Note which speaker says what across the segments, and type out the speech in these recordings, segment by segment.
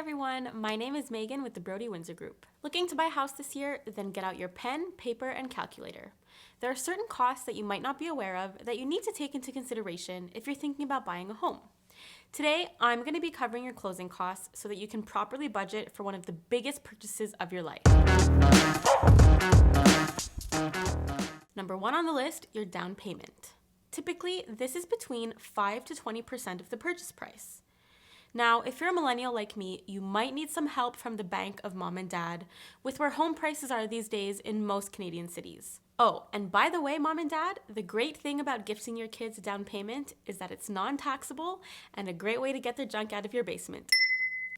Speaker 1: everyone, my name is Megan with the Broady Windsor Group. Looking to buy a house this year? Then get out your pen, paper, and calculator. There are certain costs that you might not be aware of that you need to take into consideration if you're thinking about buying a home. Today, I'm going to be covering your closing costs so that you can properly budget for one of the biggest purchases of your life. Number one on the list, your down payment. Typically, this is between 5 to 20% of the purchase price. Now, if you're a millennial like me, you might need some help from the bank of mom and dad with where home prices are these days in most Canadian cities. Oh, and by the way, mom and dad, the great thing about gifting your kids a down payment is that it's non-taxable and a great way to get their junk out of your basement.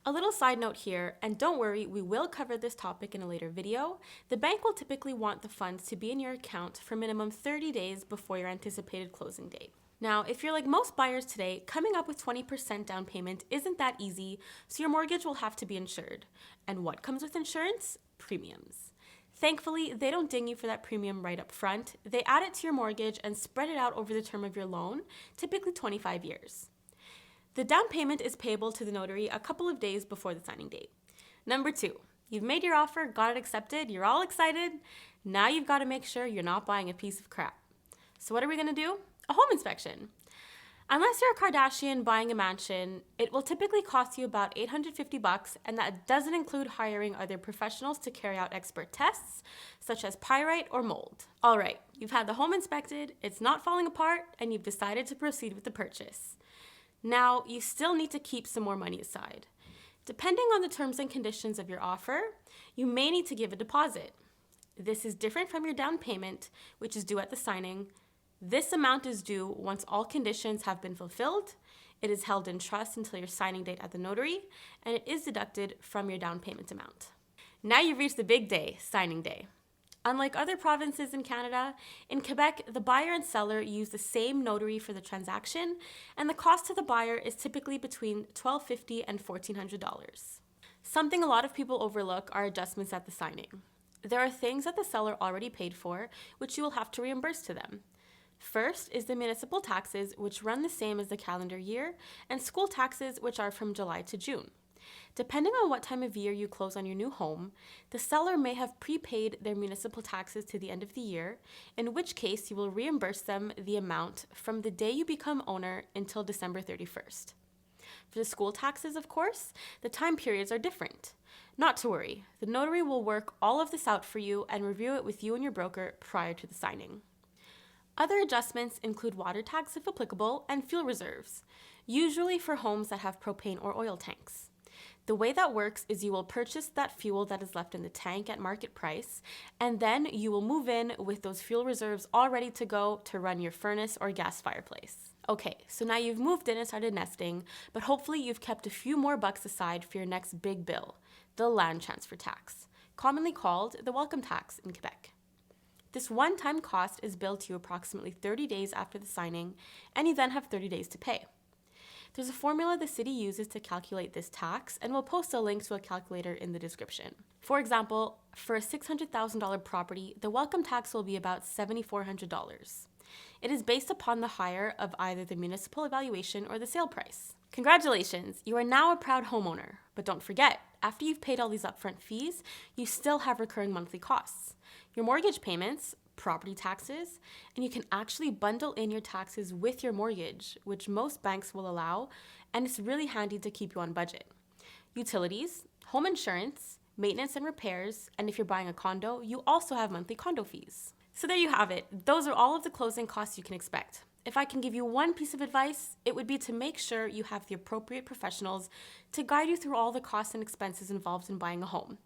Speaker 1: A little side note here, and don't worry, we will cover this topic in a later video. The bank will typically want the funds to be in your account for minimum 30 days before your anticipated closing date. Now, if you're like most buyers today, coming up with 20% down payment isn't that easy, so your mortgage will have to be insured. And what comes with insurance? Premiums. Thankfully, they don't ding you for that premium right up front. They add it to your mortgage and spread it out over the term of your loan, typically 25 years. The down payment is payable to the notary a couple of days before the signing date. Number two, you've made your offer, got it accepted, you're all excited. Now you've got to make sure you're not buying a piece of crap. So what are we going to do? A home inspection. Unless you're a Kardashian buying a mansion, it will typically cost you about $850, and that doesn't include hiring other professionals to carry out expert tests, such as pyrite or mold. All right, you've had the home inspected, it's not falling apart, and you've decided to proceed with the purchase. Now, you still need to keep some more money aside. Depending on the terms and conditions of your offer, you may need to give a deposit. This is different from your down payment, which is due at the signing. This amount is due once all conditions have been fulfilled. It is held in trust until your signing date at the notary, and it is deducted from your down payment amount. Now you've reached the big day, signing day. Unlike other provinces in Canada, in Quebec, the buyer and seller use the same notary for the transaction, and the cost to the buyer is typically between $1,250 and $1,400. Something a lot of people overlook are adjustments at the signing. There are things that the seller already paid for, which you will have to reimburse to them. First is the municipal taxes, which run the same as the calendar year, and school taxes, which are from July to June. Depending on what time of year you close on your new home, the seller may have prepaid their municipal taxes to the end of the year, in which case you will reimburse them the amount from the day you become owner until December 31st. For the school taxes, of course, the time periods are different. Not to worry, the notary will work all of this out for you and review it with you and your broker prior to the signing. Other adjustments include water tax if applicable and fuel reserves, usually for homes that have propane or oil tanks. The way that works is you will purchase that fuel that is left in the tank at market price, and then you will move in with those fuel reserves all ready to go to run your furnace or gas fireplace. Okay, so now you've moved in and started nesting, but hopefully you've kept a few more bucks aside for your next big bill, the land transfer tax, commonly called the welcome tax in Quebec. This one-time cost is billed to you approximately 30 days after the signing, and you then have 30 days to pay. There's a formula the city uses to calculate this tax, and we'll post a link to a calculator in the description. For example, for a $600,000 property, the welcome tax will be about $7,400. It is based upon the hire of either the municipal evaluation or the sale price. Congratulations, you are now a proud homeowner. But don't forget, after you've paid all these upfront fees, you still have recurring monthly costs. Your mortgage payments, property taxes, and you can actually bundle in your taxes with your mortgage, which most banks will allow, and it's really handy to keep you on budget. Utilities, home insurance, maintenance and repairs, and if you're buying a condo, you also have monthly condo fees. So there you have it. Those are all of the closing costs you can expect. If I can give you one piece of advice, it would be to make sure you have the appropriate professionals to guide you through all the costs and expenses involved in buying a home.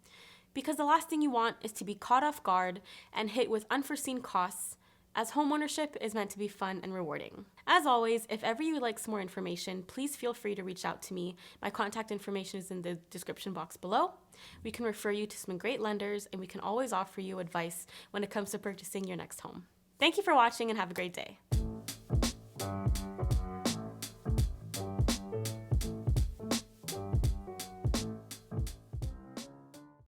Speaker 1: Because the last thing you want is to be caught off guard and hit with unforeseen costs, as homeownership is meant to be fun and rewarding. As always, if ever you would like some more information, please feel free to reach out to me. My contact information is in the description box below. We can refer you to some great lenders, and we can always offer you advice when it comes to purchasing your next home. Thank you for watching and have a great day.